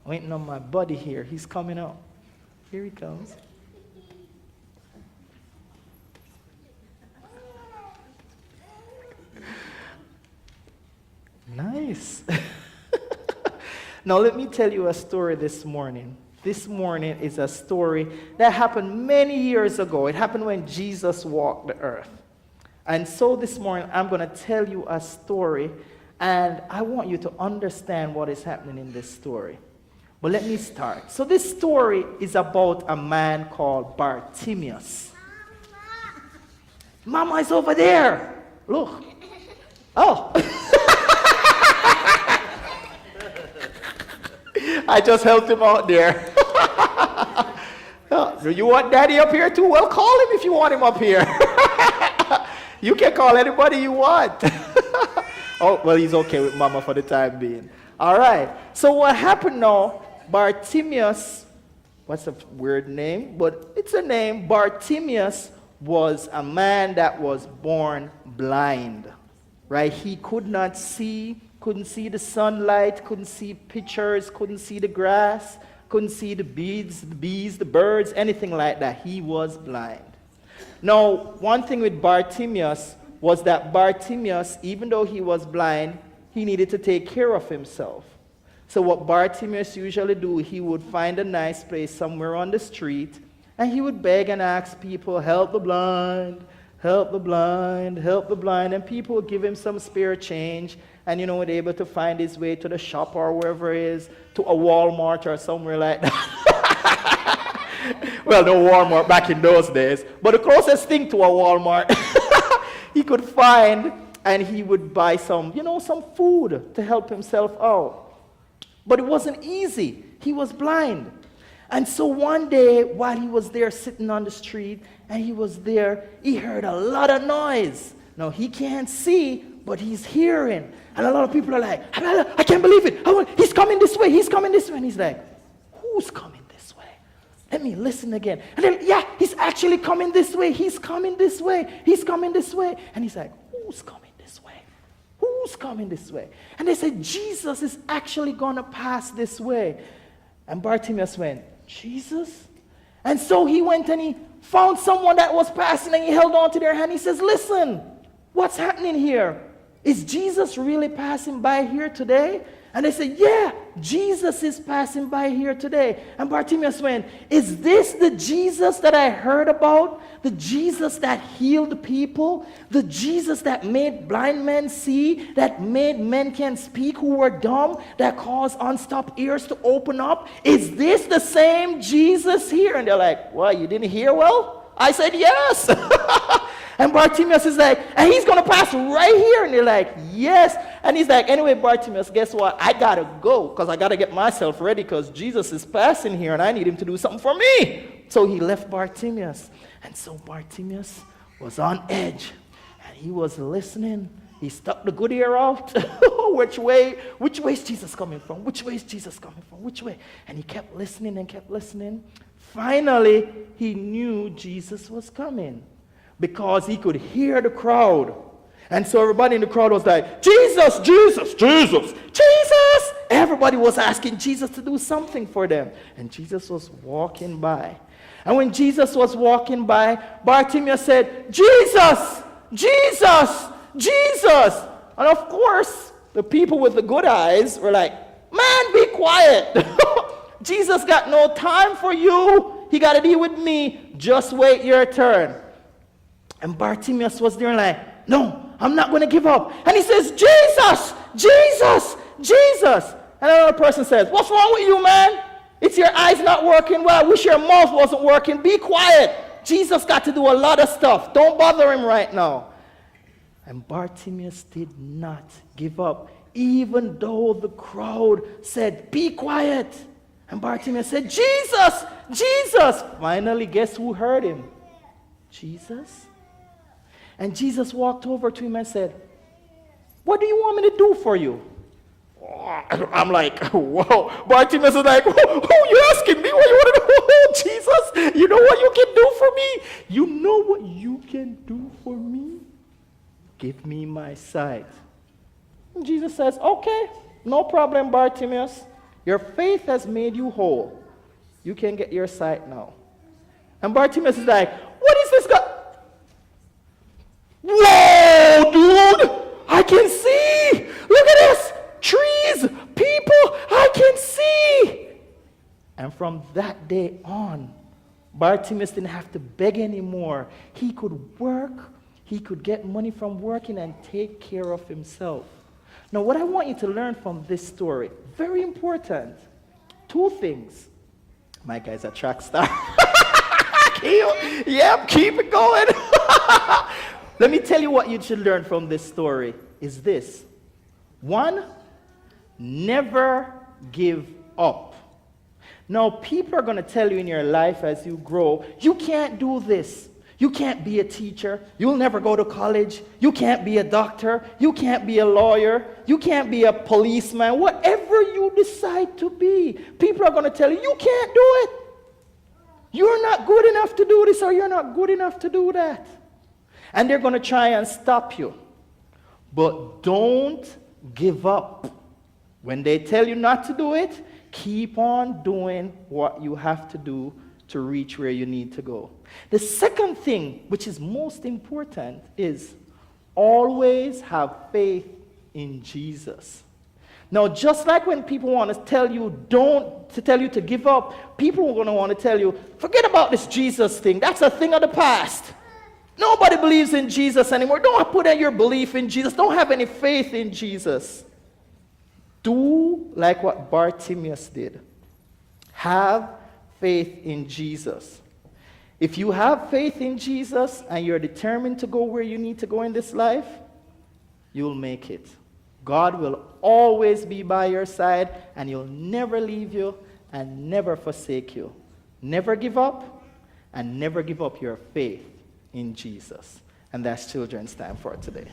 waiting on my buddy here. He's coming up. Here he comes. Nice. Now let me tell you a story this morning. This morning is a story that happened many years ago. It happened when Jesus walked the earth. And so this morning I'm going to tell you a story, and I want you to understand what is happening in this story. But let me start. So this story is about a man called Bartimaeus. Mama is over there. Look. Oh. I just helped him out there. Do you want Daddy up here too? Well, call him if you want him up here. You can call anybody you want. Oh, well, he's okay with Mama for the time being. All right. So what happened now, Bartimaeus, what's a weird name, but it's a name. Bartimaeus was a man that was born blind, right? He could not see, couldn't see the sunlight, couldn't see pictures, couldn't see the grass, couldn't see the bees, the birds, anything like that. He was blind. Now, one thing with Bartimaeus was that Bartimaeus, even though he was blind, he needed to take care of himself. So what Bartimaeus usually do, he would find a nice place somewhere on the street, and he would beg and ask people, help the blind, help the blind, help the blind, and people would give him some spare change, and would able to find his way to the shop or wherever it is, to a Walmart or somewhere like that. Well, no Walmart back in those days, but the closest thing to a Walmart he could find, and he would buy some, some food to help himself out. But it wasn't easy. He was blind. And so one day, while he was there sitting on the street, and he was there, he heard a lot of noise. Now, he can't see, but he's hearing. And a lot of people are like, I can't believe it. He's coming this way. He's coming this way. And he's like, who's coming this way? Let me listen again. And then, yeah, he's actually coming this way. He's coming this way. He's coming this way. And he's like, who's coming this way? Who's coming this way? And they said, Jesus is actually going to pass this way. And Bartimaeus went, Jesus? And so he went and he found someone that was passing, and he held on to their hand. He says, listen, what's happening here? Is Jesus really passing by here today? And they said, yeah, Jesus is passing by here today. And Bartimaeus went, is this the Jesus that I heard about? The Jesus that healed people? The Jesus that made blind men see? That made men can speak who were dumb? That caused unstopped ears to open up? Is this the same Jesus here? And they're like, well, you didn't hear well? I said, yes. And Bartimaeus is like, and he's going to pass right here. And they're like, yes. And he's like, anyway, Bartimaeus, guess what? I got to go because I got to get myself ready because Jesus is passing here and I need him to do something for me. So he left Bartimaeus. And so Bartimaeus was on edge. And he was listening. He stuck the good ear out. Which way is Jesus coming from? Which way is Jesus coming from? Which way? And he kept listening and kept listening. Finally, he knew Jesus was coming, because he could hear the crowd. And so everybody in the crowd was like, Jesus, Jesus, Jesus, Jesus. Everybody was asking Jesus to do something for them. And Jesus was walking by. And when Jesus was walking by, Bartimaeus said, Jesus, Jesus, Jesus. And of course, the people with the good eyes were like, man, be quiet. Jesus got no time for you. He got to deal with me. Just wait your turn. And Bartimaeus was there like, no, I'm not going to give up. And he says, Jesus, Jesus, Jesus. And another person says, what's wrong with you, man? It's your eyes not working well. I wish your mouth wasn't working. Be quiet. Jesus got to do a lot of stuff. Don't bother him right now. And Bartimaeus did not give up, even though the crowd said, be quiet. And Bartimaeus said, Jesus, Jesus. Finally, guess who heard him? Jesus. And Jesus walked over to him and said, what do you want me to do for you? I'm like, whoa. Bartimaeus is like, who you asking me what you want to do? Jesus, you know what you can do for me? You know what you can do for me? Give me my sight. And Jesus says, okay, no problem, Bartimaeus. Your faith has made you whole. You can get your sight now. And Bartimaeus is like, what is this guy? Whoa, dude! I can see! Look at this! Trees, people, I can see! And from that day on, Bartimaeus didn't have to beg anymore. He could work, he could get money from working and take care of himself. Now, what I want you to learn from this story, very important, two things. My guy's a track star. Yep, keep it going. Let me tell you what you should learn from this story is this. One, never give up. Now, people are going to tell you in your life as you grow, you can't do this. You can't be a teacher. You'll never go to college. You can't be a doctor. You can't be a lawyer. You can't be a policeman. Whatever you decide to be, people are going to tell you, you can't do it. You're not good enough to do this or you're not good enough to do that. And they're going to try and stop you. But don't give up. When they tell you not to do it, keep on doing what you have to do to reach where you need to go. The second thing, which is most important, is always have faith in Jesus. Now, just like when people want to tell you to give up, people are going to want to tell you, forget about this Jesus thing. That's a thing of the past. Nobody believes in Jesus anymore. Don't put in your belief in Jesus. Don't have any faith in Jesus. Do like what Bartimaeus did. Have faith in Jesus. If you have faith in Jesus and you're determined to go where you need to go in this life, you'll make it. God will always be by your side and he'll never leave you and never forsake you. Never give up and never give up your faith in Jesus. And that's children's time for today.